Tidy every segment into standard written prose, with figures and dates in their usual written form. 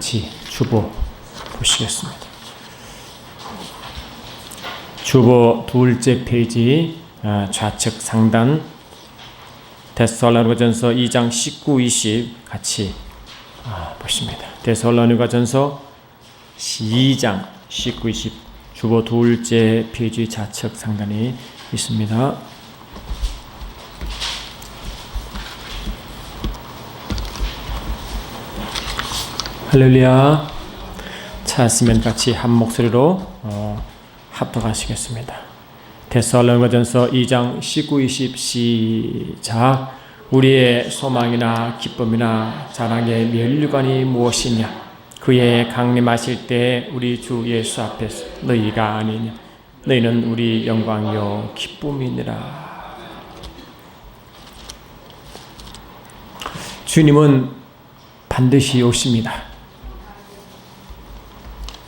같이 주보 보시겠습니다. 주보 둘째 페이지 좌측 상단 데살로니가전서 2장 19, 20 같이 보십니다. 데살로니가전서 2장 19, 20 주보 둘째 페이지 좌측 상단에 있습니다. 할렐루야. 찾았으면 같이 한 목소리로 합독하시겠습니다. 데살로니가전서 2장 19, 20 시작. 우리의 소망이나 기쁨이나 자랑의 면류관이 무엇이냐? 그의 강림하실 때 우리 주 예수 앞에서 너희가 아니냐? 너희는 우리 영광이요 기쁨이니라. 주님은 반드시 오십니다.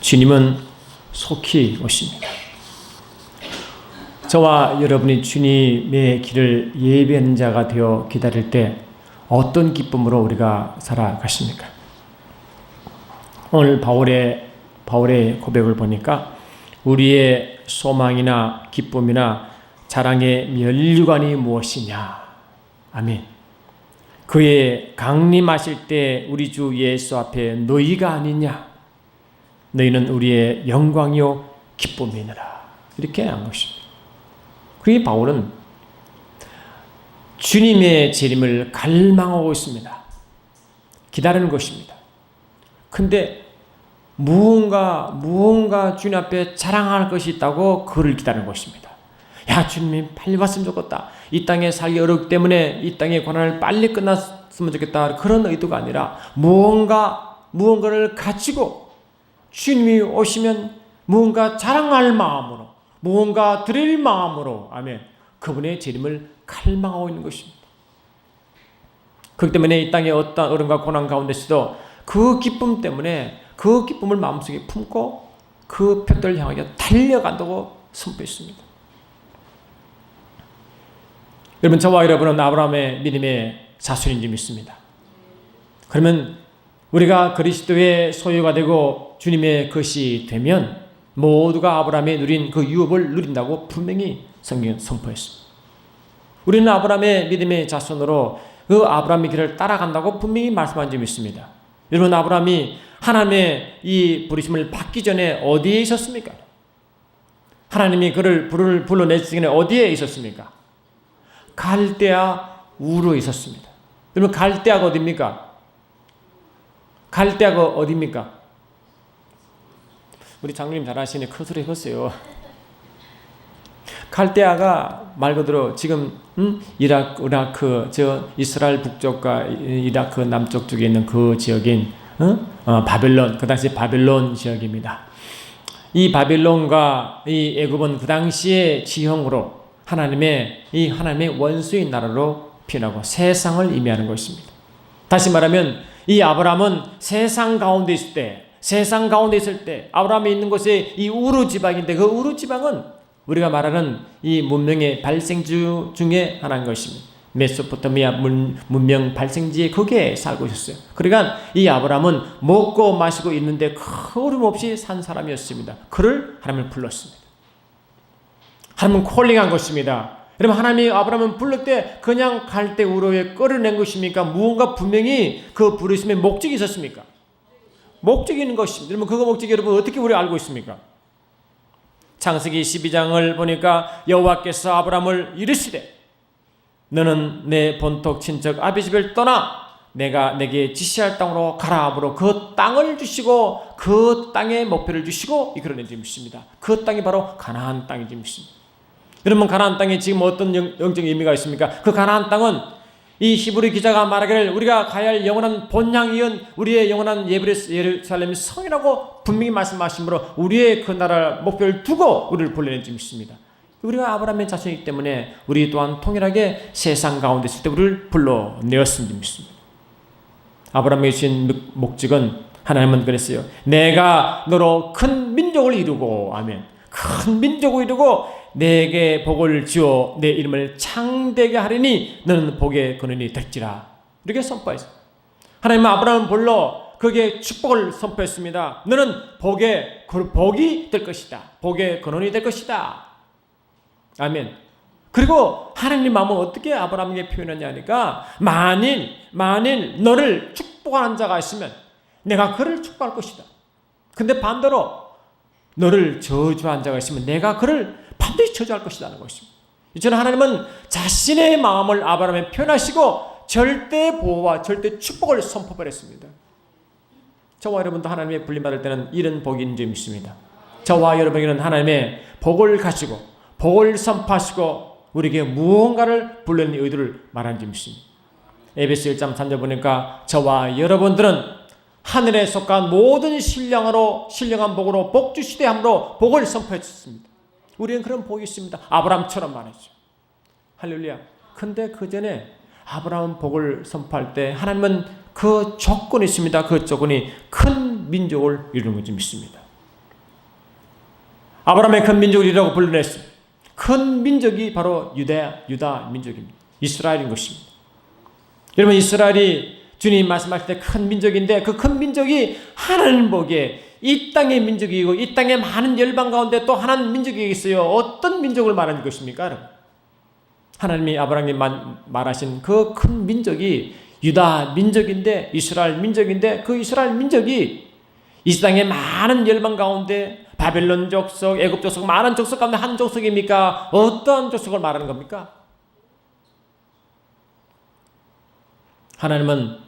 주님은 속히 오십니다. 저와 여러분이 주님의 길을 예비한 자가 되어 기다릴 때 어떤 기쁨으로 우리가 살아가십니까? 오늘 바울의 고백을 보니까 우리의 소망이나 기쁨이나 자랑의 면류관이 무엇이냐? 아멘. 그의 강림하실 때 우리 주 예수 앞에 너희가 아니냐? 너희는 우리의 영광이요 기쁨이니라. 이렇게 한 것입니다. 그러니 바울은 주님의 재림을 갈망하고 있습니다. 기다리는 것입니다. 근데 무언가 주님 앞에 자랑할 것이 있다고 그를 기다리는 것입니다. 야, 주님이 빨리 왔으면 좋겠다. 이 땅에 살기 어렵기 때문에 이 땅의 고난을 빨리 끝났으면 좋겠다. 그런 의도가 아니라 무언가를 가지고 주님이 오시면 무언가 자랑할 마음으로, 무언가 드릴 마음으로, 아멘, 그분의 재림을 갈망하고 있는 것입니다. 그렇기 때문에 이 땅의 어떤 어려움과 고난 가운데서도 그 기쁨 때문에 그 기쁨을 마음속에 품고 그 표들을 향하여 달려간다고 선포했습니다. 여러분, 저와 여러분은 아브라함의 믿음의 자손인지 믿습니다. 그러면 우리가 그리스도의 소유가 되고 주님의 것이 되면 모두가 아브라함이 누린 그 유업을 누린다고 분명히 성경은 선포했습니다. 우리는 아브라함의 믿음의 자손으로 그 아브라함의 길을 따라간다고 분명히 말씀한 적이 있습니다. 여러분, 아브라함이 하나님의 이 부르심을 받기 전에 어디에 있었습니까? 하나님이 그를 불러내시기 전에 어디에 있었습니까? 갈대아 우르에 있었습니다. 여러분, 갈대아가 어디입니까? 갈대아가 어디입니까? 우리 장로님 잘 아시네. 큰 소리 해보세요. 갈대아가 말 그대로 지금 이라크 저 이스라엘 북쪽과 이라크 남쪽 쪽에 있는 그 지역인 바벨론, 그 당시 바벨론 지역입니다. 이 바벨론과 이 애굽은 그 당시의 지형으로 하나님의 원수의 나라로 표현하고 세상을 의미하는 것입니다. 다시 말하면 이 아브라함은 세상 가운데 있을 때 아브라함이 있는 곳에 이 우르 지방인데 그 우르 지방은 우리가 말하는 이 문명의 발생지 중에 하나인 것입니다. 메소포타미아 문명 발생지에 거기에 살고 있었어요. 그러니까 이 아브라함은 먹고 마시고 있는데 거름 없이 산 사람이었습니다. 그를 하나님을 불렀습니다. 하나님은 콜링한 것입니다. 여러분, 하나님이 아브라함을 불렀을 때 그냥 갈대 우르에 끌어낸 것입니까? 무언가 분명히 그 부르심의 목적이 있었습니까? 목적이 있는 것입니다. 여러분, 그 목적이 여러분 어떻게 우리가 알고 있습니까? 창세기 12장을 보니까 여호와께서 아브라함을 이르시되 너는 내 본토 친척 아비집을 떠나 내가 내게 지시할 땅으로 가라 하므로 그 땅을 주시고 그 땅의 목표를 주시고 이끌어낸 점이십니다. 그 땅이 바로 가나안 땅인 점이십니다. 여러분, 가나안 땅에 지금 어떤 영적 의미가 있습니까? 그 가나안 땅은 이 히브리 기자가 말하기를 우리가 가야 할 영원한 본향이은 우리의 영원한 예루살렘 성이라고 분명히 말씀하시므로 우리의 그 나라 목표를 두고 우리를 불러낸 점이 있습니다. 우리가 아브라함의 자손이기 때문에 우리 또한 통일하게 세상 가운데 있을 때 우리를 불러내었음을 믿습니다. 아브라함이 주신 목적은 하나님은 그랬어요. 내가 너로 큰 민족을 이루고, 아멘, 큰 민족을 이루고 내게 복을 주어 내 이름을 창대게 하리니 너는 복의 근원이 될지라. 이렇게 선포했어요. 하나님은 아브라함을 불러 그게 축복을 선포했습니다. 너는 복이 될 것이다. 복의 근원이 될 것이다. 아멘. 그리고 하나님 마음은 어떻게 아브라함에게 표현했냐 하니까 만일 너를 축복하는 자가 있으면 내가 그를 축복할 것이다. 근데 반대로 너를 저주한 자가 있으면 내가 그를 반드시 저주할 것이라는 것입니다. 이처럼 하나님은 자신의 마음을 아브라함에 표현하시고 절대 보호와 절대 축복을 선포했습니다. 저와 여러분도 하나님의 불림받을 때는 이런 복이 있는 점이 있습니다. 저와 여러분에게는 하나님의 복을 가지고 복을 선포하시고 우리에게 무언가를 불러내는 의도를 말하는 점이 있습니다. 에베소 1장 3절 보니까 저와 여러분들은 하늘에 속한 모든 신령한 복으로 복 주시되 함으로 복을 선포해 주셨습니다. 우리는 그런 복이 있습니다. 아브라함처럼 말이죠. 할렐루야. 근데 그 전에 아브라함 복을 선포할 때 하나님은 그 조건이 있습니다. 그 조건이 큰 민족을 이루는 것이 믿습니다. 아브라함의 큰 민족을 이루라고 불러냈습니다. 큰 민족이 바로 유다 민족입니다. 이스라엘인 것입니다. 여러분, 이스라엘이 주님 말씀하실 때 큰 민족인데 그 큰 민족이 하나님 보기에 이 땅의 민족이고 이 땅의 많은 열방 가운데 또 하나님 민족이 있어요. 어떤 민족을 말하는 것입니까? 여러분? 하나님이 아브라함이 말하신 그 큰 민족이 유다 민족인데 이스라엘 민족인데 그 이스라엘 민족이 이 땅의 많은 열방 가운데 바벨론 족속, 애굽 족속, 많은 족속 가운데 한 족속입니까? 어떠한 족속을 말하는 겁니까? 하나님은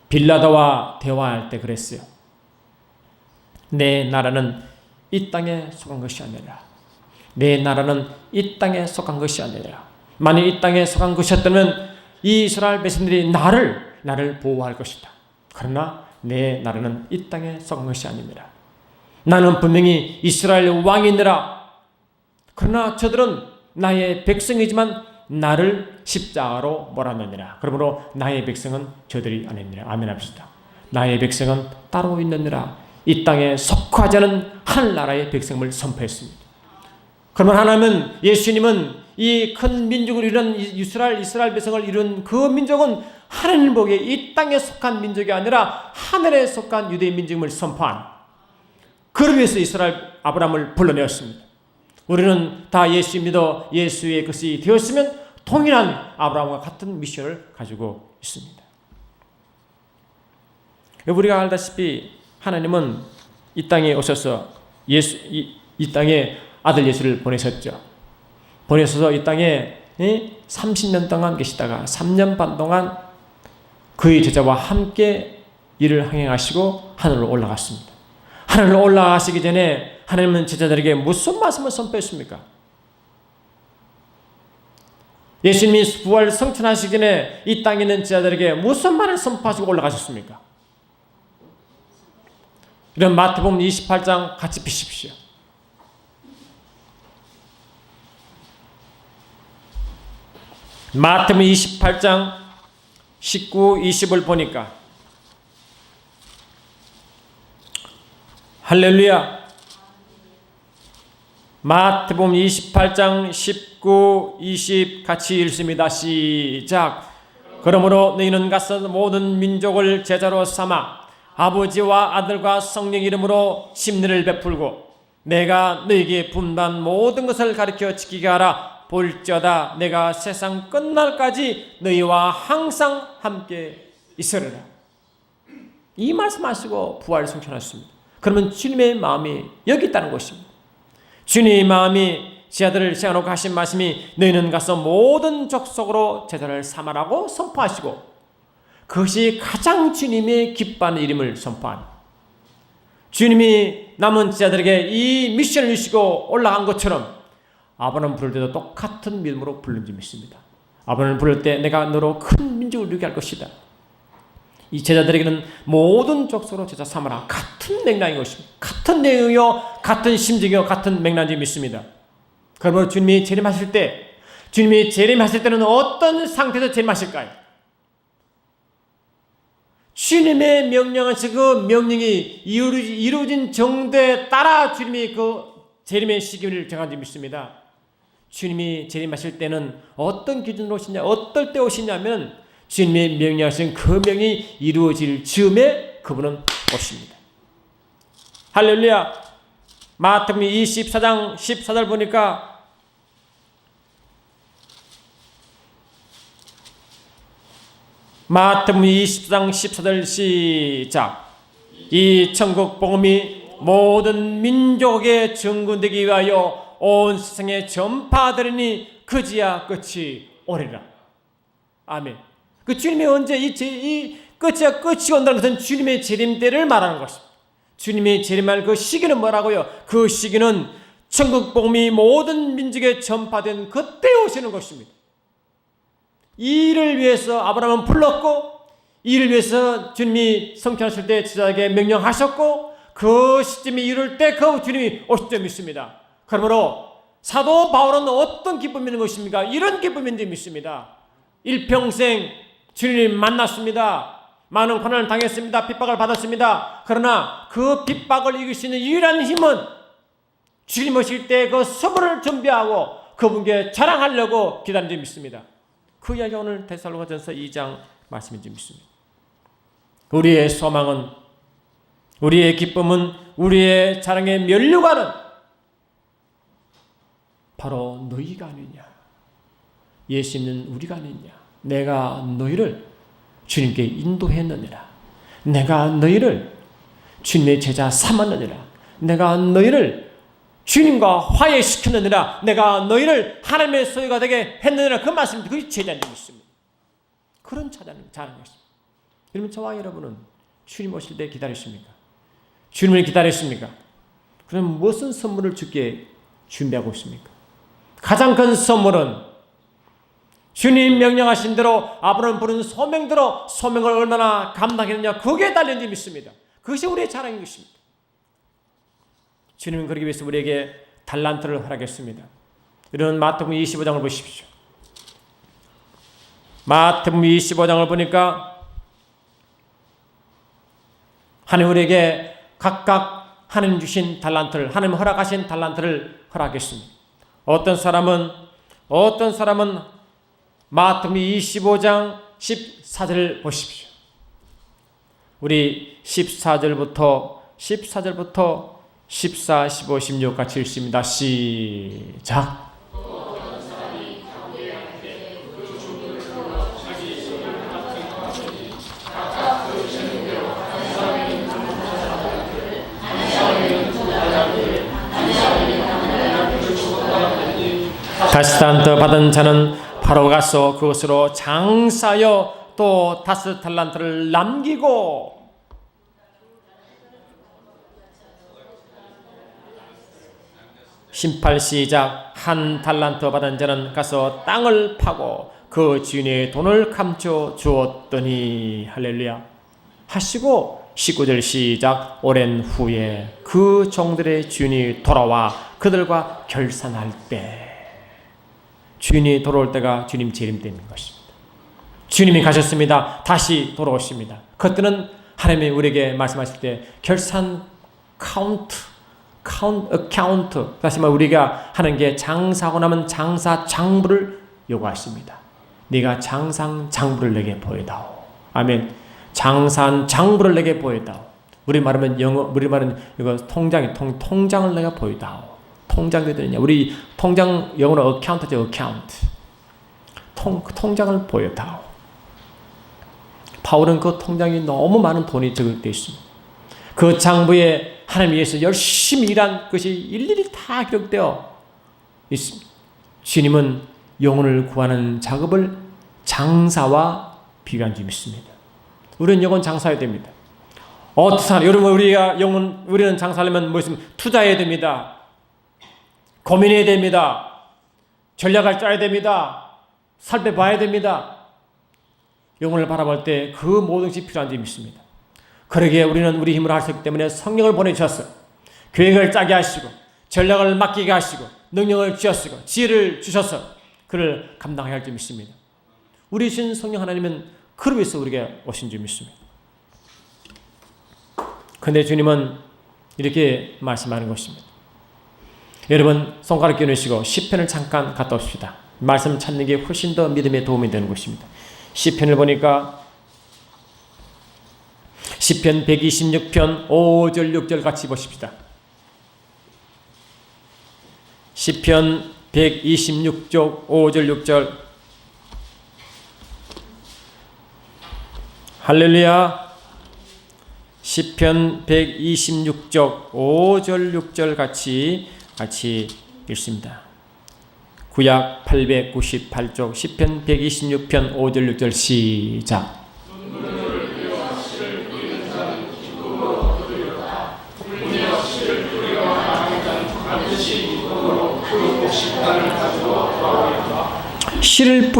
빌라도와 대화할 때 그랬어요. 내 나라는 이 땅에 속한 것이 아니라 내 나라는 이 땅에 속한 것이 아니라 만일 이 땅에 속한 것이었다면 이 이스라엘 백성들이 나를 보호할 것이다. 그러나 내 나라는 이 땅에 속한 것이 아닙니다. 나는 분명히 이스라엘 왕이니라. 그러나 저들은 나의 백성이지만 나를 십자가로 몰아넣느니라. 그러므로 나의 백성은 저들이 아니니라. 아멘 합시다. 나의 백성은 따로 있느니라. 이 땅에 속하지 않은 하늘나라의 백성을 선포했습니다. 그러면 하나님은 예수님은 이 큰 민족을 이룬 이스라엘 백성을 이룬 그 민족은 하나님 보기에 이 땅에 속한 민족이 아니라 하늘에 속한 유대인 민족을 선포한 그를 위해서 이스라엘 아브라함을 불러내었습니다. 우리는 다 예수 믿어 예수의 것이 되었으면 동일한 아브라함과 같은 미션을 가지고 있습니다. 우리가 알다시피 하나님은 이 땅에 오셔서 이 땅에 아들 예수를 보내셨죠. 보내셔서 이 땅에 30년 동안 계시다가 3년 반 동안 그의 제자와 함께 일을 행하시고 하늘로 올라갔습니다. 하늘로 올라가시기 전에 하나님은 제자들에게 무슨 말씀을 선포했습니까? 예수님이 부활 성천하시기 전에 이 땅에 있는 제자들에게 무슨 말을 선포하시고 올라가셨습니까? 이런 마태복음 28장 같이 피십시오. 마태복음 28장 19, 20을 보니까 할렐루야. 마태복음 28장 19, 20 같이 읽습니다. 시작. 그러므로 너희는 가서 모든 민족을 제자로 삼아 아버지와 아들과 성령 이름으로 심리를 베풀고 내가 너희에게 분반 모든 것을 가르쳐 지키게 하라. 볼지어다 내가 세상 끝날까지 너희와 항상 함께 있으리라. 이 말씀하시고 부활을 성천하셨습니다. 그러면 주님의 마음이 여기 있다는 것입니다. 주님의 마음이 제자들을 세워놓고 하신 말씀이 너희는 가서 모든 족속으로 제자를 삼으라고 선포하시고 그것이 가장 주님의 기뻐하는 이름을 선포한 주님이 남은 제자들에게 이 미션을 주시고 올라간 것처럼 아브라함 부를 때도 똑같은 믿음으로 부른 점이 있습니다. 아브라함을 부를 때 내가 너로 큰 민족을 이루게 할 것이다. 이 제자들에게는 모든 족속으로 제자 삼으라. 같은 맥락인 것입니다. 같은 내용이요, 같은 심정이요, 같은 맥락이 있습니다. 그러므로 주님이 재림하실 때는 어떤 상태에서 재림하실까요? 주님의 명령하신 그 명령이 이루어진 정도에 따라 주님이 그 재림의 시기를 정한 점이 있습니다. 주님이 재림하실 때는 어떤 기준으로 오시냐, 어떨 때 오시냐면 주님이 명령하신 그 명이 이루어질 즈음에 그분은 오십니다. 할렐루야. 마태복음 24장 14절 보니까 마태복음 24장 14절 시작. 이 천국 복음이 모든 민족에 증거되기 위하여 온 세상에 전파되리니 그지야 끝이 오리라. 아멘. 그 주님이 언제 이 끝이 온다는 것은 주님의 재림 때를 말하는 것입니다. 주님이 재림할 그 시기는 뭐라고요? 그 시기는 천국 복음이 모든 민족에 전파된 그때 오시는 것입니다. 이 일을 위해서 아브라함은 불렀고, 이 일을 위해서 주님이 성취하실 때 제자에게 명령하셨고, 그 시점이 이룰 때 그 주님이 오실 줄 믿습니다. 그러므로 사도 바울은 어떤 기쁨이 있는 것입니까? 이런 기쁨이 있는 줄 믿습니다. 일평생 주님 만났습니다. 많은 고난을 당했습니다. 핍박을 받았습니다. 그러나 그 핍박을 이길 수 있는 유일한 힘은 주님 오실 때 그 선물을 준비하고 그분께 자랑하려고 기다리는 줄 믿습니다. 그 이야기가 오늘 데살로니가전서 2장 말씀인 줄 믿습니다. 우리의 소망은, 우리의 기쁨은, 우리의 자랑의 면류관은 바로 너희가 아니냐, 예수 있는 우리가 아니냐. 내가 너희를 주님께 인도했느니라. 내가 너희를 주님의 제자 삼았느니라. 내가 너희를 주님과 화해시켰느니라. 내가 너희를 하나님의 소유가 되게 했느니라. 그 말씀입니다. 그게 제자인 줄 믿습니다. 그런 자랑이었습니다. 그러면 저와 여러분은 주님 오실 때 기다리십니까? 주님을 기다렸습니까? 그럼 무슨 선물을 주께 준비하고 있습니까? 가장 큰 선물은 주님 명령하신 대로 아브라함 부른 소명대로 소명을 얼마나 감당했느냐, 그게 달린지 믿습니다. 그것이 우리의 자랑인 것입니다. 주님은 그러기 위해서 우리에게 달란트를 허락했습니다. 이런 마태복음 25장을 보십시오. 마태복음 25장을 보니까 하나님 우리에게 각각 하나님 주신 달란트를, 하나님 허락하신 달란트를 허락했습니다. 어떤 사람은 마태복음 25장 14절을 보십시오. 우리 14절부터 14, 15, 16 같이 읽습니다. 시작. 다시 달란트 받은 자는 바로 가서 그것으로 장사하여 또 5 달란트를 남기고, 심팔 시작. 1 달란트 받은 자는 가서 땅을 파고 그 주인의 돈을 감춰 주었더니, 할렐루야, 하시고 19절 시작. 오랜 후에 그 종들의 주인이 돌아와 그들과 결산할 때, 주인이 돌아올 때가 주님 재림 때인 것입니다. 주님이 가셨습니다. 다시 돌아오십니다. 그때는 하나님이 우리에게 말씀하실 때 결산 카운트, 다시 말해 우리가 하는 게 장사하고 나면 장사 장부를 요구하십니다. 네가 장상 장부를 내게 보여다오. 아멘. 장산 장부를 내게 보여다오. 우리 말은 이거 통장을 내가 보여다오. 통장이 되느냐? 우리 통장 영어로 어카운트죠. 어카운트. 통장을 보여다오. 바울은 그 통장에 너무 많은 돈이 저격되어 있습니다. 그 장부에 하나님 위해서 열심히 일한 것이 일일이 다 기록되어 있습니다. 주님은 영혼을 구하는 작업을 장사와 비교한 줄 믿습니다. 우리는 영혼 장사해야 됩니다. 여러분, 우리는 장사하려면 뭐 있으면 투자해야 됩니다. 고민해야 됩니다. 전략을 짜야 됩니다. 살펴봐야 됩니다. 영혼을 바라볼 때 그 모든 것이 필요한 줄 믿습니다. 그러기에 우리는 우리 힘으로 할 수 있기 때문에 성령을 보내주셨어요. 계획을 짜게 하시고 전략을 맡기게 하시고 능력을 주셨고 지혜를 주셔서 그를 감당해야 할 줄 믿습니다. 우리 신 성령 하나님은 그를 위해서 우리에게 오신 줄 믿습니다. 그런데 주님은 이렇게 말씀하는 것입니다. 여러분, 손가락 끼우시고 시편을 잠깐 갔다 옵시다. 말씀 찾는 게 훨씬 더 믿음에 도움이 되는 것입니다. 시편을 보니까 시편 126편 5절 6절 같이 보십시다. 시편 126쪽 5절 6절. 할렐루야. 시편 126쪽 5절 6절 같이 읽습니다. 구약 898쪽 시편 126편 5절 6절 시작. 씨를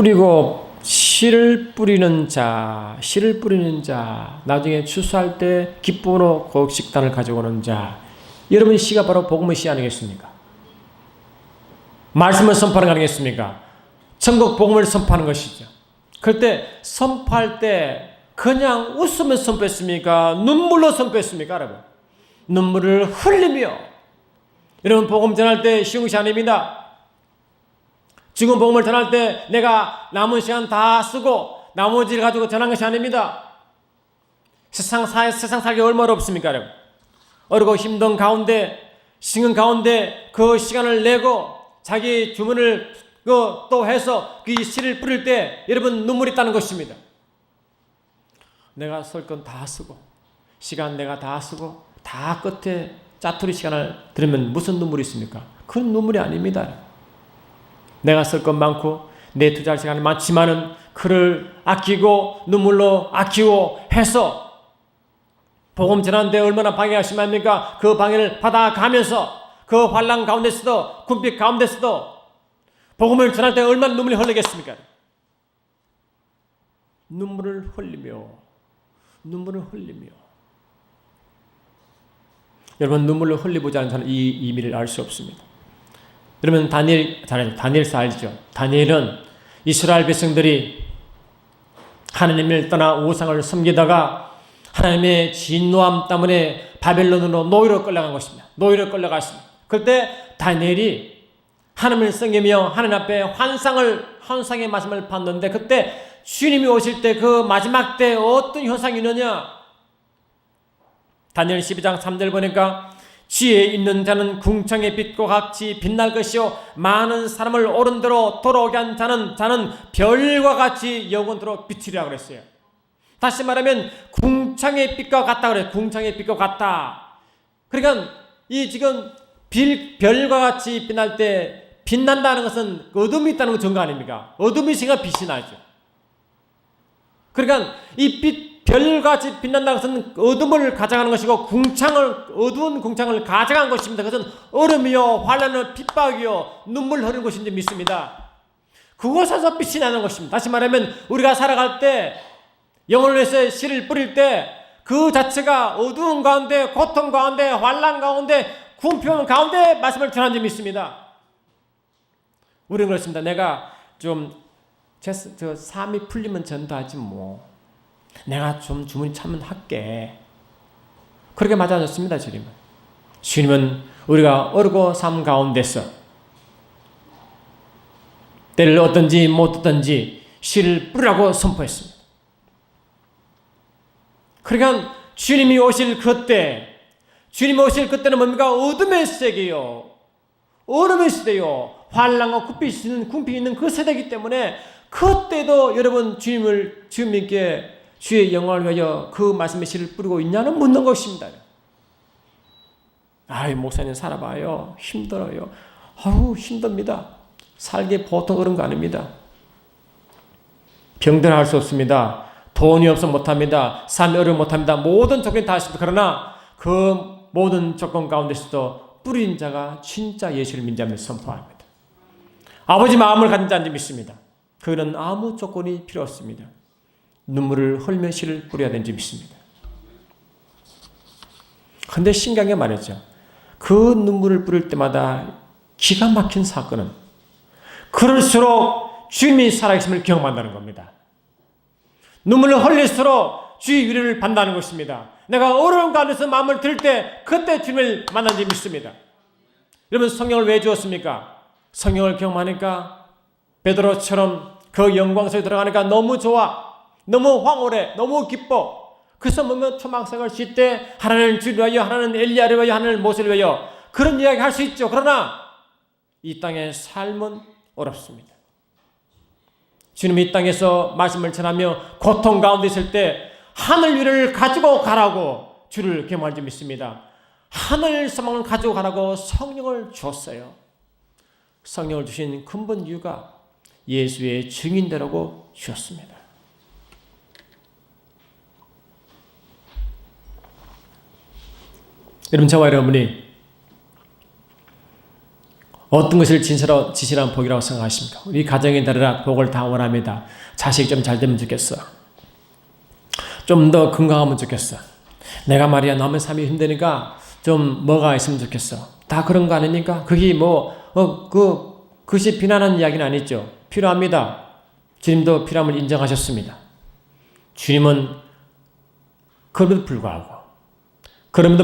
뿌리는 자, 나중에 추수할 때 기쁨으로 그 식단을 가져오는 자. 여러분, 씨가 바로 복음의 씨 아니겠습니까? 말씀을 선포하는 거 아니겠습니까? 천국 복음을 선포하는 것이죠. 그때 선포할 때 그냥 웃으며 선포했습니까? 눈물로 선포했습니까? 여러분, 눈물을 흘리며. 여러분, 복음 전할 때 쉬운 것이 아닙니다. 지금 복음을 전할 때 내가 남은 시간 다 쓰고 나머지를 가지고 전한 것이 아닙니다. 세상 살기 얼마나 없습니까, 여러분? 어렵고 힘든 가운데, 시간 가운데 그 시간을 내고 자기 주문을 또 해서 그 씨를 뿌릴 때 여러분 눈물이 있다는 것입니다. 내가 쓸 건 다 쓰고 시간 내가 다 쓰고 다 끝에 짜투리 시간을 들으면 무슨 눈물이 있습니까? 그건 눈물이 아닙니다. 내가 쓸 건 많고 내 투자할 시간이 많지만은 그를 아끼고 눈물로 아끼고 해서 복음 전하는데 얼마나 방해가 심합니까? 그 방해를 받아가면서 그 환난 가운데서도 궁핍 가운데서도 복음을 전할 때 얼마나 눈물이 흘리겠습니까? 눈물을 흘리며 여러분, 눈물을 흘리보지 않은 자는 이 의미를 알 수 없습니다. 여러분, 다니엘서 알죠? 다니엘은 이스라엘 백성들이 하나님을 떠나 우상을 섬기다가 하나님의 진노함 때문에 바벨론으로 노예로 끌려간 것입니다. 노예로 끌려갔습니다. 그때 다니엘이 하나님을 섬기며 하나님 앞에 환상의 말씀을 봤는데, 그때 주님이 오실 때 그 마지막 때 어떤 현상이 있느냐? 다니엘 12장 3절 보니까 지혜 있는 자는 궁창의 빛과 같이 빛날 것이요 많은 사람을 옳은 대로 돌아오게 한 자는 별과 같이 영원토록 빛이라고 그랬어요. 다시 말하면 궁창의 빛과 같다 그래요. 궁창의 빛과 같다. 그러니까 이 지금 별과 같이 빛날 때 빛난다는 것은 어둠이 있다는 건 증거 아닙니까? 어둠이 있으니까 빛이 나죠. 그러니까 이 별같이 빛난다는 것은 어둠을 가져가는 것이고 어두운 궁창을 가져간 것입니다. 그것은 얼음이요 환난이요 핍박이요 눈물 흐르는 것인지 믿습니다. 그곳에서 빛이 나는 것입니다. 다시 말하면 우리가 살아갈 때 영혼을 위해서 씨를 뿌릴 때 그 자체가 어두운 가운데 고통 가운데 환난 가운데 궁핍 가운데 말씀을 전하는 줄 믿습니다. 우리는 그렇습니다. 내가 좀 삶이 풀리면 전도하지 뭐. 내가 좀 주문이 차면 할게. 그렇게 맞아줬습니다, 주님은. 주님은 우리가 어렵고 삶 가운데서 때를 얻든지 못 얻든지 씨를 뿌리라고 선포했습니다. 그러니까 주님이 오실 그때는 뭡니까? 어둠의 세계요, 어둠의 시대요, 환난과 궁핍이 있는 그 세대이기 때문에 그때도 여러분 주님께 주의 영광을 위하여 그 말씀의 씨를 뿌리고 있냐는 묻는 것입니다. 아이, 목사님 살아봐요. 힘들어요. 아유, 힘듭니다. 살기 보통 어려운 거 아닙니다. 병든 할 수 없습니다. 돈이 없어 못합니다. 삶이 어려워 못합니다. 모든 조건이 다 있습니다. 그러나 그 모든 조건 가운데서도 뿌린 자가 진짜 예수를 믿자며 선포합니다. 아버지 마음을 가진 자인지 믿습니다. 그는 아무 조건이 필요 없습니다. 눈물을 흘며 씨를 뿌려야 되는지 믿습니다. 그런데 신기한 게 말이죠. 그 눈물을 뿌릴 때마다 기가 막힌 사건은 그럴수록 주님이 살아계심을 경험한다는 겁니다. 눈물을 흘릴수록 주의 위로를 받는다는 것입니다. 내가 어려운 가운데서 마음을 들 때 그때 주님을 만난지 믿습니다. 여러분, 성령을 왜 주었습니까? 성령을 경험하니까 베드로처럼 그 영광 속에 들어가니까 너무 좋아. 너무 황홀해. 너무 기뻐. 그래서 뭐면 초막상을 쉴 때 하나는 주를 위하여, 하나는 엘리야를 위하여, 하나는 모세를 위하여 그런 이야기 할 수 있죠. 그러나 이 땅의 삶은 어렵습니다. 주님이 이 땅에서 말씀을 전하며 고통 가운데 있을 때 하늘 위를 가지고 가라고 주를 겸할 줄 믿습니다. 하늘 소망을 가지고 가라고 성령을 주었어요. 성령을 주신 근본 이유가 예수의 증인되라고 주었습니다. 여러분, 저와 여러분이 어떤 것을 진실한 복이라고 생각하십니까? 우리 가정에 따라 복을 다 원합니다. 자식이 좀 잘 되면 좋겠어. 좀 더 건강하면 좋겠어. 내가 말이야 남의 삶이 힘드니까 좀 뭐가 있으면 좋겠어. 다 그런 거 아닙니까? 그게 그것이 비난하는 이야기는 아니죠. 필요합니다. 주님도 필요함을 인정하셨습니다. 주님은 그럼에도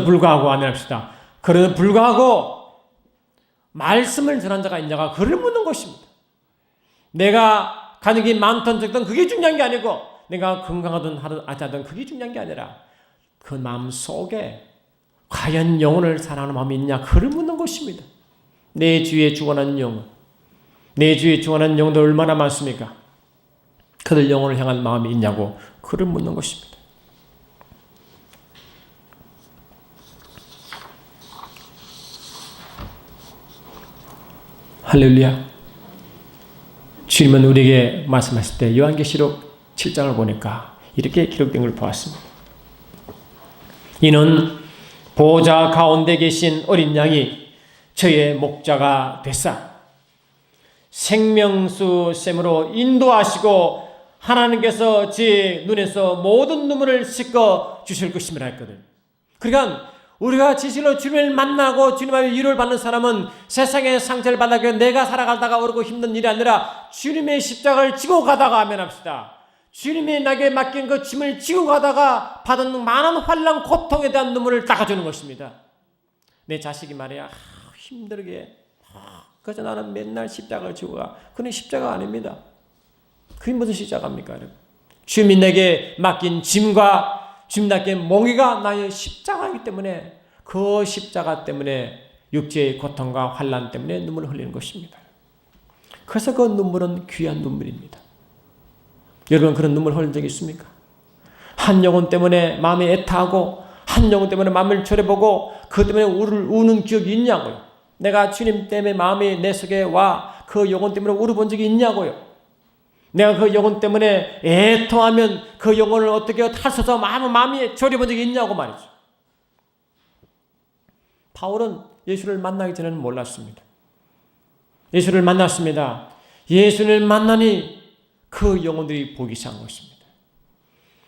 불구하고 아멘 합시다. 그럼에도 불구하고 말씀을 전한 자가 있냐가 그를 묻는 것입니다. 내가 가족이 많든 적든 그게 중요한 게 아니고 내가 건강하든 하든 그게 중요한 게 아니라 그 마음 속에 과연 영혼을 사랑하는 마음이 있냐 그를 묻는 것입니다. 내 주위에 죽어나는 영혼, 내 주위에 죽어나는 영혼들 얼마나 많습니까? 그들 영혼을 향한 마음이 있냐고 그를 묻는 것입니다. 할렐루야. 주님은 우리에게 말씀하실 때 요한계시록 7장을 보니까 이렇게 기록된 걸 보았습니다. 이는 보호자 가운데 계신 어린 양이 저의 목자가 되사 생명수 샘으로 인도하시고 하나님께서 제 눈에서 모든 눈물을 씻어 주실 것임이라 했거든. 그러니까 우리가 진실로 주님을 만나고 주님의 위로를 받는 사람은 세상의 상처를 받아서 내가 살아가다가 어렵고 힘든 일이 아니라 주님의 십자가를 지고 가다가 아멘 합시다. 주님이 나에게 맡긴 그 짐을 지고 가다가 받은 많은 환난 고통에 대한 눈물을 닦아주는 것입니다. 내 자식이 말이야 힘들게 그래서 나는 맨날 십자가를 지고 가. 그건 십자가 아닙니다. 그게 무슨 십자가입니까? 주님이 내게 맡긴 짐과 주님께 몽이가 나의 십자가이기 때문에 그 십자가 때문에 육체의 고통과 환난 때문에 눈물을 흘리는 것입니다. 그래서 그 눈물은 귀한 눈물입니다. 여러분 그런 눈물 흘린 적이 있습니까? 한 영혼 때문에 마음이 애타하고 한 영혼 때문에 마음을 졸여보고 그것 때문에 우는 기억이 있냐고요. 내가 주님 때문에 마음이 내 속에 와 그 영혼 때문에 울어본 적이 있냐고요. 내가 그 영혼 때문에 애통하면 그 영혼을 어떻게 탈서서 마음이 졸여본 적이 있냐고 말이죠. 바울은 예수를 만나기 전에는 몰랐습니다. 예수를 만났습니다. 예수를 만나니 그 영혼들이 보기 시작한 것입니다.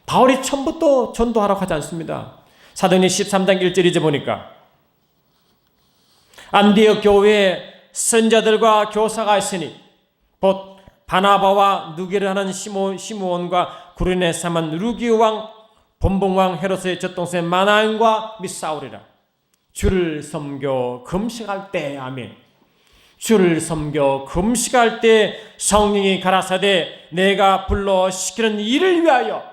바울이 처음부터 전도하라고 하지 않습니다. 사도행전 13장 1절에 보니까 안디옥 교회에 선자들과 교사가 있으니 곧 바나바와 누게를 하는 시므온과 구레네 사만 루기오 왕 본봉왕 헤롯의 젖동생 마나은과 및 사울이라. 주를 섬겨 금식할 때 아멘. 주를 섬겨 금식할 때 성령이 가라사대 내가 불러 시키는 일을 위하여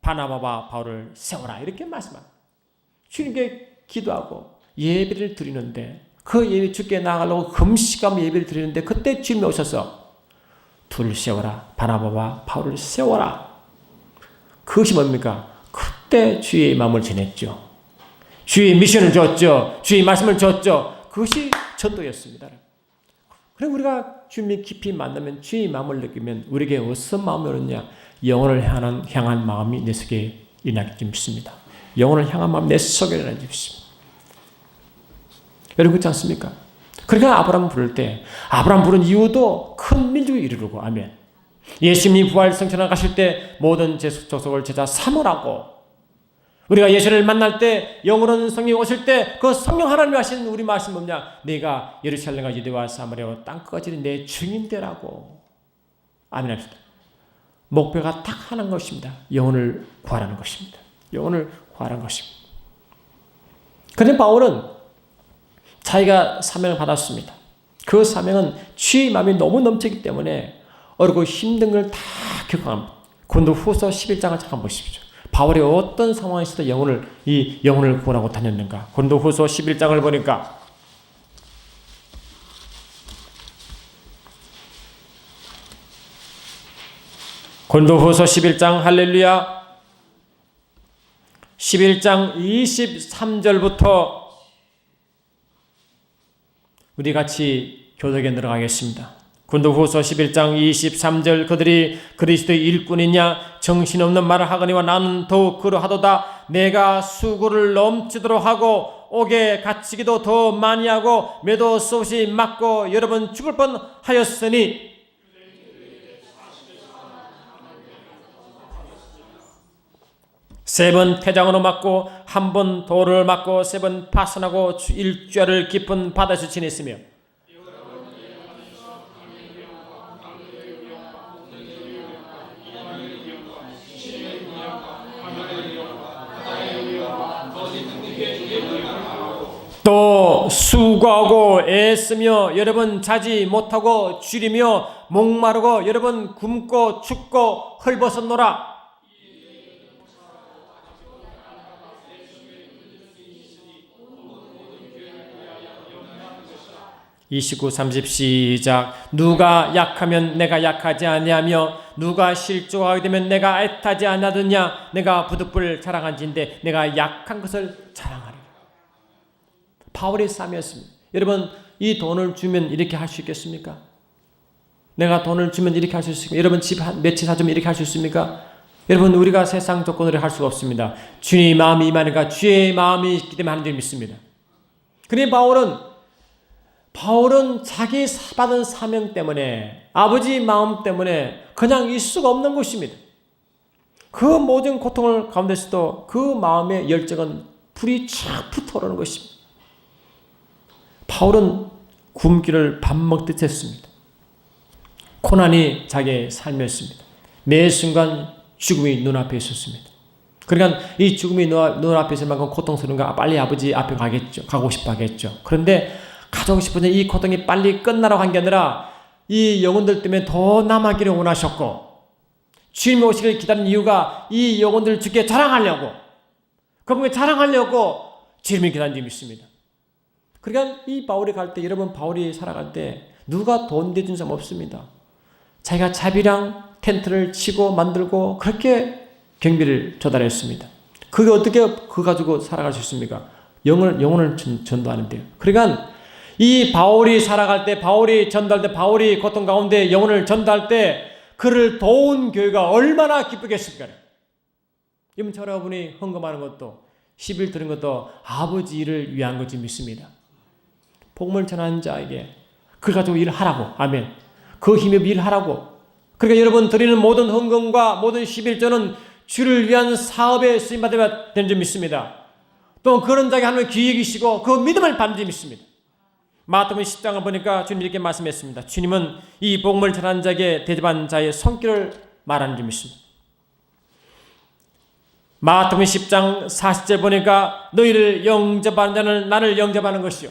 바나바와 바울을 세워라 이렇게 말씀합니다. 주님께 기도하고 예배를 드리는데 그 예배 주께 나가려고 금식하며 예배를 드리는데 그때 주님이 오셔서 둘을 세워라. 바나바와 바울을 세워라. 그것이 뭡니까? 그때 주의 마음을 전했죠. 주의 미션을 줬죠. 주의 말씀을 줬죠. 그것이 전도였습니다. 그럼 우리가 주님이 깊이 만나면 주의 마음을 느끼면 우리에게 어떤 마음이 오느냐? 영혼을 향한 마음이 내 속에 일어나기 믿습니다. 영혼을 향한 마음이 내 속에 일어나기 믿습니다. 여러분 그렇지 않습니까? 그러니까 아브라함 부를 때 아브라함 부른 이유도 큰 민족이 이르르고 아멘. 예수님이 부활 성천에 가실 때 모든 족속을 제자 삼으라고 우리가 예수를 만날 때 영으로는 성령이 오실 때 그 성령 하나님이 하시는 우리 말씀 뭐냐? 내가 예루살렘과 유대와 사마리아와 땅끝까지 내 증인 되라고 아멘 합시다. 목표가 딱 하나인 것입니다. 영혼을 구하라는 것입니다. 영혼을 구하라는 것입니다. 그런데 바울은 자기가 사명을 받았습니다. 그 사명은 주의 마음이 너무 넘치기 때문에 어렵고 힘든 걸 다 겪어갑니다. 고린도후서 11장을 잠깐 보십시오. 바울이 어떤 상황에서도 이 영혼을 구원하고 다녔는가. 고린도후서 11장을 보니까 고린도후서 11장 할렐루야 11장 23절부터 우리 같이 교독에 들어가겠습니다. 고린도후서 11장 23절 그들이 그리스도의 일꾼이냐 정신없는 말을 하거니와 나는 더욱 그러하도다. 내가 수고를 넘치도록 하고 옥에 갇히기도 더 많이 하고 매도 수 없이 맞고 여러 번 죽을 뻔하였으니 세 번 태장으로 맞고 한 번 돌을 맞고 세 번 파선하고 일주일을 깊은 바다에서 지냈으며 또 수고하고 애쓰며 여러 번 자지 못하고 줄이며 목마르고 여러 번 굶고 춥고 헐벗었노라. 29, 30 시작. 누가 약하면 내가 약하지 아니하며 누가 실족하게 되면 내가 애타지 아니하느냐. 내가 부득불 자랑한지인데 내가 약한 것을 자랑하리라. 바울의 삶이었습니다. 여러분 이 돈을 주면 이렇게 할 수 있겠습니까? 내가 돈을 주면 이렇게 할 수 있습니까? 여러분 집 몇 채 사주면 이렇게 할 수 있습니까? 여러분 우리가 세상 조건으로 할 수가 없습니다. 주님의 마음이 임하니까 주의 마음이 있기 때문에 하는 줄 믿습니다. 그러니 바울은 자기 받은 사명 때문에 아버지 마음 때문에 그냥 있을 수가 없는 것입니다. 그 모든 고통을 가운데서도 그 마음의 열정은 불이 쫙 붙어오르는 것입니다. 바울은 굶기를 밥 먹듯 했습니다. 고난이 자기의 삶이었습니다. 매 순간 죽음이 눈앞에 있었습니다. 그러니까 이 죽음이 눈앞에 있을 만큼 고통스러운가 빨리 아버지 앞에 가고 싶어 하겠죠. 그런데 가고 싶은데 이 고통이 빨리 끝나라고 한 게 아니라 이 영혼들 때문에 더 남아기를 원하셨고 주님이 오시기를 기다리는 이유가 이 영혼들을 주께 자랑하려고 그분께 자랑하려고 주님이 기다리는 줄 믿습니다. 그러니까 이 바울이 갈 때 여러분 바울이 살아갈 때 누가 돈 대준 사람 없습니다. 자기가 자비랑 텐트를 치고 만들고 그렇게 경비를 조달했습니다. 그게 어떻게 그거 가지고 살아갈 수 있습니까? 영혼을 전도하는데요. 그러니까 이 바울이 살아갈 때 바울이 전도할 때 바울이 고통 가운데 영혼을 전도할 때 그를 도운 교회가 얼마나 기쁘겠습니까? 여러분 저러분이 헌금하는 것도 10일 드린 것도 아버지 일을 위한 것이 믿습니다. 복음을 전하는 자에게 그걸 가지고 일하라고. 아멘. 그 힘에 일하라고. 그러니까 여러분 드리는 모든 헌금과 모든 11조는 주를 위한 사업에 쓰임받아야 되는 줄 믿습니다. 또 그런 자에게 하나님의 기획이시고 그 믿음을 받는 줄 믿습니다. 마태복음 10장을 보니까 주님이 이렇게 말씀했습니다. 주님은 이 복음을 전하는 자에게 대접한 자의 손길을 말하는 줄 믿습니다. 마태복음 10장 40절 보니까 너희를 영접하는 자는 나를 영접하는 것이요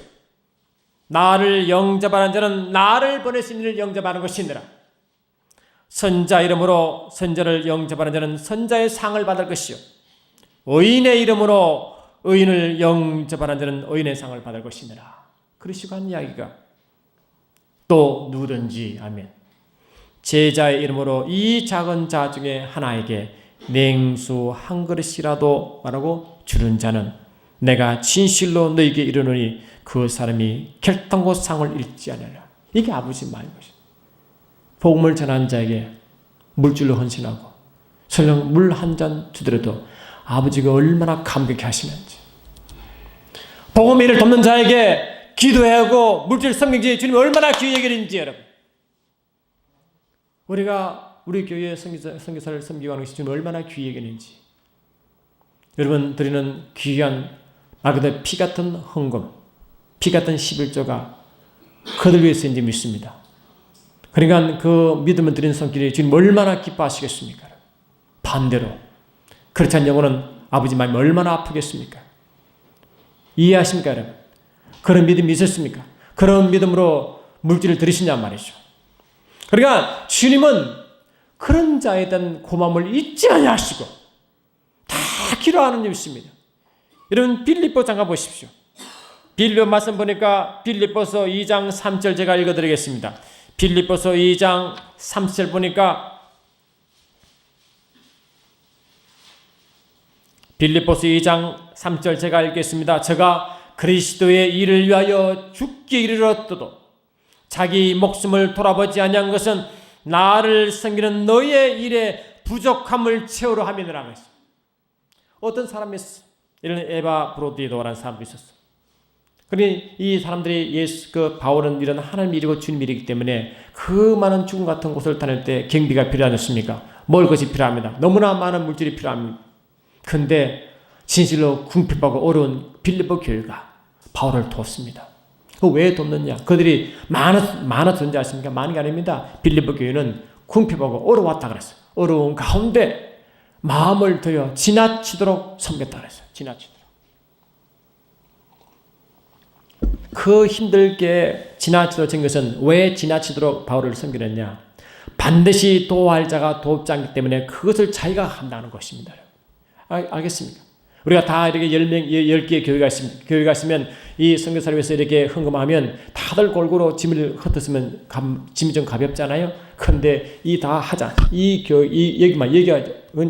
나를 영접하는 자는 나를 보내신 이를 영접하는 것이니라. 선자 이름으로 선자를 영접하는 자는 선자의 상을 받을 것이요 의인의 이름으로 의인을 영접하는 자는 의인의 상을 받을 것이니라. 그러시고 한 이야기가 또 누구든지 아멘 제자의 이름으로 이 작은 자 중에 하나에게 냉수 한 그릇이라도 말하고 주는 자는 내가 진실로 너에게 이르노니 그 사람이 결단코 상을 잃지 않으리라. 이게 아버지 마음인 것이다. 복음을 전하는 자에게 물질로 헌신하고 설령 물 한 잔 주더라도 아버지가 얼마나 감격해 하시는지 복음의 일을 돕는 자에게 기도하고 물질 섬기지 주님이 얼마나 귀히 여기는지 여러분 우리가 우리 교회의 선교사를 섬기고 하는 것이 주님이 얼마나 귀히 여기는지 여러분 드리는 귀한 말 그대로 피 같은 헌금 피 같은 11조가 그들 위해서인지 믿습니다. 그러니까 그 믿음을 드리는 손길이 주님 얼마나 기뻐하시겠습니까? 반대로 그렇지 않은 영혼은 아버지 마음이 얼마나 아프겠습니까? 이해하십니까 여러분? 그런 믿음이 있었습니까? 그런 믿음으로 물질을 드리시냐 말이죠. 그러니까 주님은 그런 자에 대한 고마움을 잊지 아니하시고 다 기도하는 일이십니다. 여러분 빌립보 잠깐 보십시오. 빌립보 말씀 보니까 빌립보서 2장 3절 제가 읽어드리겠습니다. 빌립보서 2장 3절 보니까 빌립보서 2장 3절 제가 읽겠습니다. 저가 그리스도의 일을 위하여 죽기 이르렀어도 자기 목숨을 돌아보지 아니한 것은 나를 섬기는 너의 일에 부족함을 채우려 함이니라 했습니다. 어떤 사람이 있어? 이런 에바 브로디도라는 사람도 있었어. 그러니 이 사람들이 바울은 이런 하나님 일이고 주님 일이기 때문에 그 많은 죽음 같은 곳을 다닐 때 경비가 필요하지 않습니까? 먹을 것이 필요합니다. 너무나 많은 물질이 필요합니다. 근데 진실로 궁핍하고 어려운 빌립보 교회가 바울을 돕습니다. 왜 돕느냐? 그들이 많아 존재 아십니까? 많은 게 아닙니다. 빌립보 교회는 궁핍하고 어려웠다 그랬어요. 어려운 가운데 마음을 들여 지나치도록 섬겼다 그랬어요. 지나치도록. 그 힘들게 지나치도록 된 것은 왜 지나치도록 바울을 섬기느냐? 반드시 도와할 자가 돕지 않기 때문에 그것을 자기가 감당하는 것입니다. 알겠습니까? 우리가 다 이렇게 10개의 교회가 있으면 이 선교사를 위해서 이렇게 헌금하면 다들 골고루 짐을 흩었으면 짐이 좀 가볍잖아요. 그런데 이 다 하자. 여기만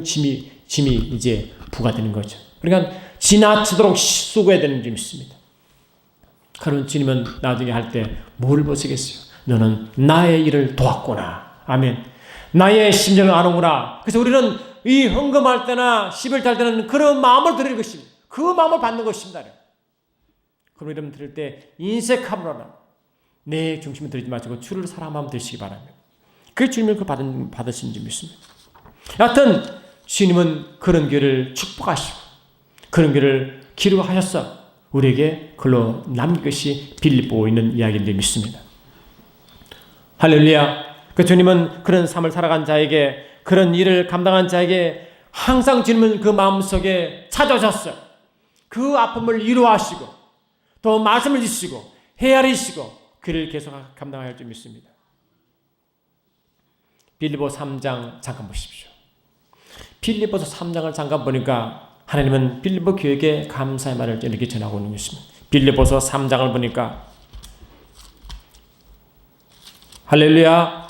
짐이 이제 부과되는 거죠. 그러니까 지나치도록 수고해야 되는 점이 있습니다. 그러면 주님은 나중에 할 때 뭘 보시겠어요? 너는 나의 일을 도왔구나. 아멘. 나의 심정을 아는구나. 그래서 우리는 이 헌금할 때나 11조 할 때는 그런 마음을 드리는 것입니다. 그 마음을 받는 것입니다. 그럼 여러분 드릴 때 인색함으로는 내 중심을 드리지 마시고 주를 사랑하면 드시기 바랍니다. 그 주님을 받으신 점이 있습니다. 여하튼 주님은 그런 교회를 축복하시고 그런 교회를 기록하셔서 우리에게 글로 남긴 것이 빌립보에 있는 이야기인 줄 믿습니다. 할렐루야. 그 주님은 그런 삶을 살아간 자에게 그런 일을 감당한 자에게 항상 주님은 그 마음속에 찾아오셨어요. 그 아픔을 위로하시고 또 말씀을 주시고 헤아리시고 그를 계속 감당할 줄 믿습니다. 빌립보 3장 잠깐 보십시오. 빌립보서 3장을 잠깐 보니까 하나님은 빌립보 교회에게 감사의 말을 이렇게 전하고 있는 것입니다. 빌립보서 3장을 보니까 할렐루야.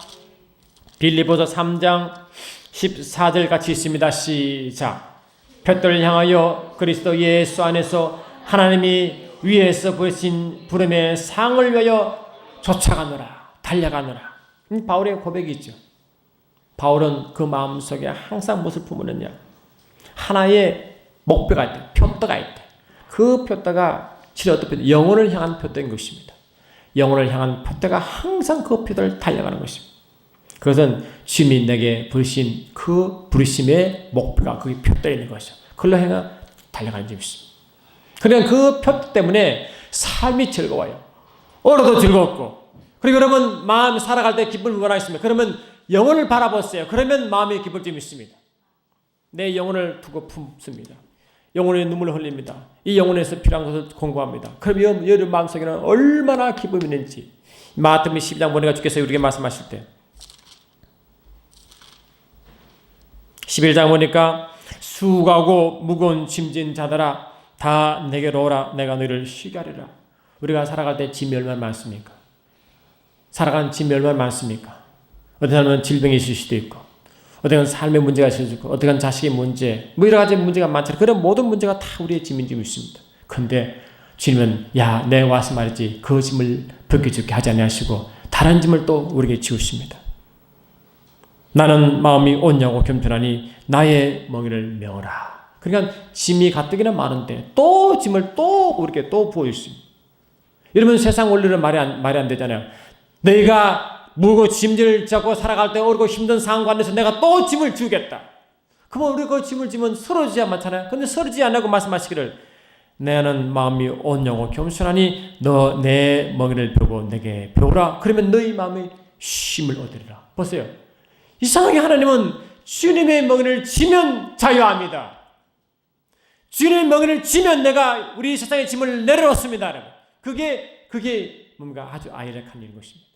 빌립보서 3장 14절 같이 있습니다. 시작. 푯들을 향하여 그리스도 예수 안에서 하나님이 위에서 보이신 부름의 상을 위하여 쫓아가느라 달려가느라. 바울의 고백이 있죠. 바울은 그 마음속에 항상 무엇을 품었느냐? 하나의 목표가 있다. 표대가 있다. 그 표대가 실제 어떤 표대? 영혼을 향한 표대인 것입니다. 영혼을 향한 표대가 항상 그 표대를 달려가는 것입니다. 그것은 주님이 내게 부르신 그 부르심의 목표가 거기 표대에 있는 것이죠. 그걸로 향해 달려가는 점이 있습니다. 그러니까 그 표대 때문에 삶이 즐거워요. 오늘도 즐겁고. 그리고 여러분 마음 살아갈 때 기쁨을 원하십니까? 그러면 영혼을 바라보세요. 그러면 마음이 기쁠 점이 있습니다. 내 영혼을 두고 품습니다. 영혼의 눈물을 흘립니다. 이 영혼에서 필요한 것을 공부합니다. 그럼 여러분 마음속에는 얼마나 기쁨이 있는지 마태복음 12장 보니까 주께서 우리에게 말씀하실 때 11장 보니까 수고하고 무거운 짐진 자들아 다 내게로 오라 내가 너희를 쉬게 하리라. 우리가 살아갈 때 짐이 얼마나 많습니까? 살아가는 짐이 얼마나 많습니까? 어떤 사람은 질병이 있을 수도 있고 어떤 삶의 문제가 있을 수 있고 어떤 자식의 문제 뭐 여러 가지 문제가 많잖아요. 그런 모든 문제가 다 우리의 짐인 줄 있습니다. 그런데 주님은 야 내가 와서 말이지 그 짐을 벗겨주게 하지 아니하시고 다른 짐을 또 우리에게 지우십니다. 나는 마음이 온유하고 겸손하니 나의 멍에를 메어라. 그러니까 짐이 가뜩이나 많은데 또 짐을 또 우리에게 또 부어주십니다. 여러분 세상 원리는 말이 안 되잖아요. 내가 무거운 짐을 잡고 살아갈 때 어렵고 힘든 상황 가운데서 내가 또 짐을 주겠다. 그러면 우리 그 짐을 지면 쓰러지지 않잖아요. 그런데 쓰러지지 않고 말씀하시기를 나는 마음이 온유하고 겸손하니 너 내 멍에를 펴고 내게 배우라. 그러면 너희 마음이 쉼을 얻으리라. 보세요. 이상하게 하나님은 주님의 멍에를 지면 자유합니다. 주님의 멍에를 지면 내가 우리 세상의 짐을 내려놓습니다. 그게 뭔가 아주 아이러니한 일인 것입니다.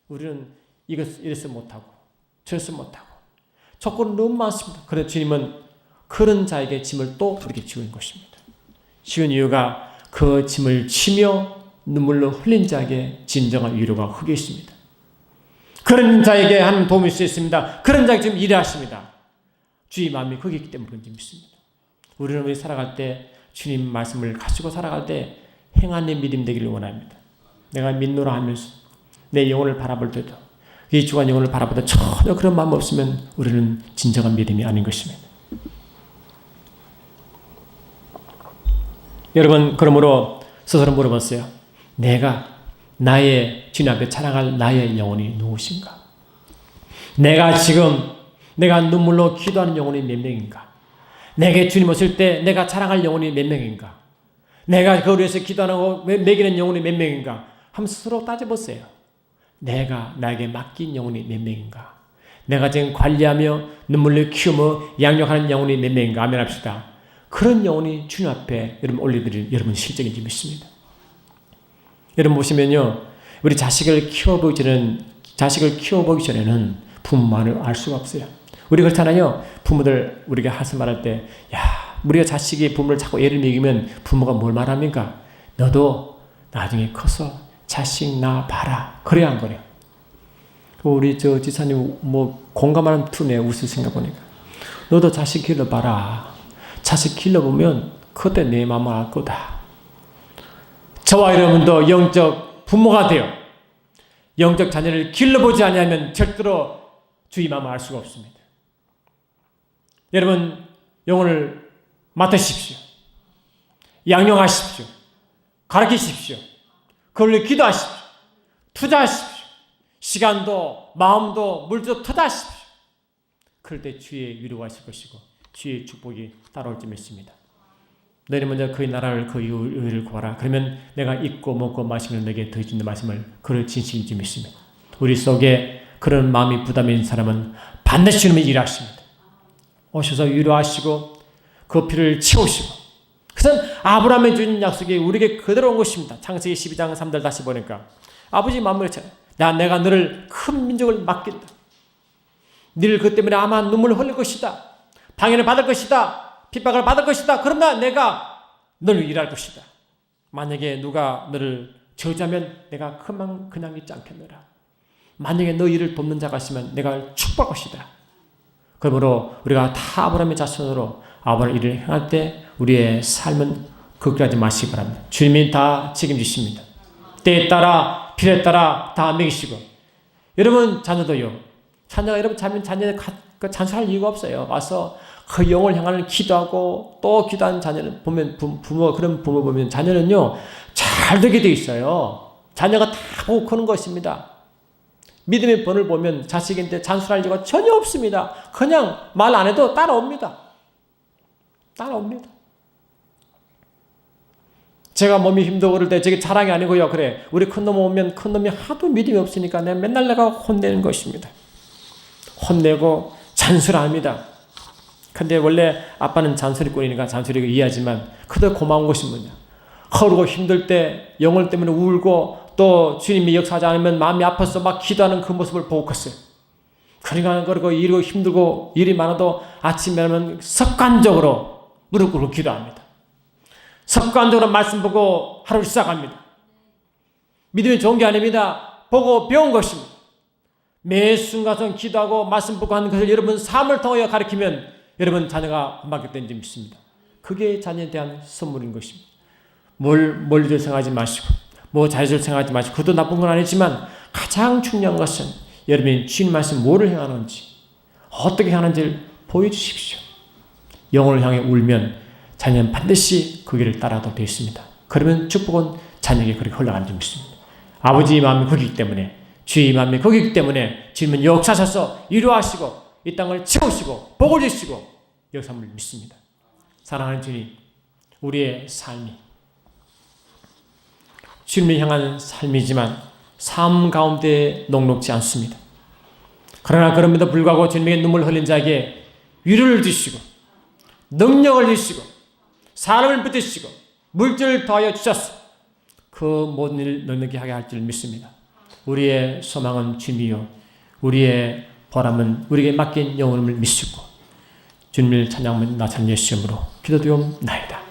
우리는 이래서 못하고 저래서 못하고 조건은 너무 많습니다. 그래서 주님은 그런 자에게 짐을 또 우리에게 지운 것입니다. 지운 이유가 그 짐을 치며 눈물로 흘린 자에게 진정한 위로가 흙에 있습니다. 그런 자에게 하는 도움이 있을 수 있습니다. 그런 자에게 지금 일하십니다. 주의 마음이 거기 있기 때문에 그런지 믿습니다. 우리는 우리 살아갈 때 주님 말씀을 가지고 살아갈 때 행한의 믿음 되기를 원합니다. 내가 믿노라 하면서 내 영혼을 바라볼 때도 이 주간 영혼을 바라보다 전혀 그런 마음 없으면 우리는 진정한 믿음이 아닌 것입니다. 여러분 그러므로 스스로 물어봤어요. 내가 나의 주님 앞에 자랑할 나의 영혼이 누구신가? 내가 지금 내가 눈물로 기도하는 영혼이 몇 명인가? 내게 주님 오실 때 내가 자랑할 영혼이 몇 명인가? 내가 그를 위해서 기도하고 먹이는 영혼이 몇 명인가? 한번 스스로 따져보세요. 내가 나에게 맡긴 영혼이 몇 명인가? 내가 지금 관리하며 눈물로 키우며 양육하는 영혼이 몇 명인가? 아멘 합시다. 그런 영혼이 주님 앞에 여러분 올려드릴 여러분 실적인지 믿습니다. 여러분 보시면요. 우리 자식을 키워보기 전에는 부모만을 알 수가 없어요. 우리 그렇잖아요. 부모들 우리가 하서 말할 때 우리가 자식이 부모를 자꾸 예를 먹이면 부모가 뭘 말합니까? 너도 나중에 커서 자식 낳아 봐라. 그래야 한 거래요. 우리 지사님 공감하는 투네 웃을 생각 보니까 너도 자식 길러봐라. 자식 길러보면 그때 내 마음을 알 거다. 저와 여러분도 영적 부모가 되어 영적 자녀를 길러보지 않으면 절대로 주의 마음을 알 수가 없습니다. 여러분 영혼을 맡으십시오. 양육하십시오. 가르치십시오. 그걸 위해 기도하십시오. 투자하십시오. 시간도 마음도 물도 투자하십시오. 그럴 때 주의 위로가 있을 것이고 주의 축복이 따라올 줄 믿습니다. 너희는 먼저 그의 나라를 그 의를 구하라. 그러면 내가 입고 먹고 마시는 너에게 더해준다는 말씀을 그를 진실인 줄 믿습니다. 우리 속에 그런 마음이 부담이 있는 사람은 반드시 주님이 일하십니다. 오셔서 위로하시고 그 피를 채우시고 그것은 아브라함의 주신 약속이 우리에게 그대로 온 것입니다. 창세기 12장 3절 다시 보니까 아버지 마음을 했잖아요. 내가 너를 큰 민족을 맡긴다. 너를 그 때문에 아마 눈물을 흘릴 것이다. 방해를 받을 것이다. 핍박을 받을 것이다. 그러나 내가 너를 일할 것이다. 만약에 누가 너를 저주하면 내가 그냥 있지 않겠노라. 만약에 너 일을 돕는 자가 있으면 내가 축복할 것이다. 그러므로 우리가 다 아브라함의 자손으로 아브라함 일을 행할 때 우리의 삶은 걱정하지 마시기 바랍니다. 주님이 다 책임지십니다. 때에 따라 필요에 따라 다 먹이시고 여러분 자녀도요. 자녀가 여러분 자녀를 잔소리할 이유가 없어요. 와서 그 영을 향하는 기도하고 또 기도하는 자녀는 보면 그런 부모 보면 자녀는요 잘 되게 돼 있어요. 자녀가 다 보고 크는 것입니다. 믿음의 본을 보면 자식인데 잔소리할 이유가 전혀 없습니다. 그냥 말 안 해도 따라옵니다. 따라옵니다. 제가 몸이 힘들고 그럴 때 저게 자랑이 아니고요. 그래 우리 큰놈 오면 큰놈이 하도 믿음이 없으니까 맨날 내가 혼내는 것입니다. 혼내고 잔소리합니다. 근데 원래 아빠는 잔소리꾼이니까 잔소리가 이해하지만 그래도 고마운 것이 뭐냐. 허르고 힘들 때 영혼 때문에 울고 또 주님이 역사하지 않으면 마음이 아파서 막 기도하는 그 모습을 보고 컸어요. 그러니까 그리고 일이 힘들고 일이 많아도 아침에 하면 습관적으로 무릎 꿇고 기도합니다. 습관적으로 말씀 보고 하루를 시작합니다. 믿음이 좋은 게 아닙니다. 보고 배운 것입니다. 매 순간 기도하고 말씀 보고 하는 것을 여러분 삶을 통하여 가르치면 여러분 자녀가 본받게 되는지 믿습니다. 그게 자녀에 대한 선물인 것입니다. 멀리들 생각하지 마시고 자유를 생각하지 마시고 그것도 나쁜 건 아니지만 가장 중요한 것은 여러분이 주님 말씀 뭐를 행하는지 어떻게 하는지를 보여주십시오. 영혼을 향해 울면 자녀는 반드시 그 길을 따라도 되어 있습니다. 그러면 축복은 자녀에게 그렇게 흘러가는 줄 믿습니다. 아버지의 마음이 거기이기 때문에 주의 마음이 거기이기 때문에 주님은 역사하셔서 위로하시고 이 땅을 채우시고 복을 주시고 역사함을 믿습니다. 사랑하는 주님, 우리의 삶이 주님을 향한 삶이지만 삶 가운데 녹록지 않습니다. 그러나 그럼에도 불구하고 주님에게 눈물 흘린 자에게 위로를 주시고 능력을 주시고 사람을 붙이시고 물질을 더하여 주셔서 그 모든 일을 능력하게 할 줄 믿습니다. 우리의 소망은 주님이요 우리의 보람은 우리에게 맡긴 영혼을 미시고 주님을 찬양하는 나참 예수 이름으로 기도드리옵나이다.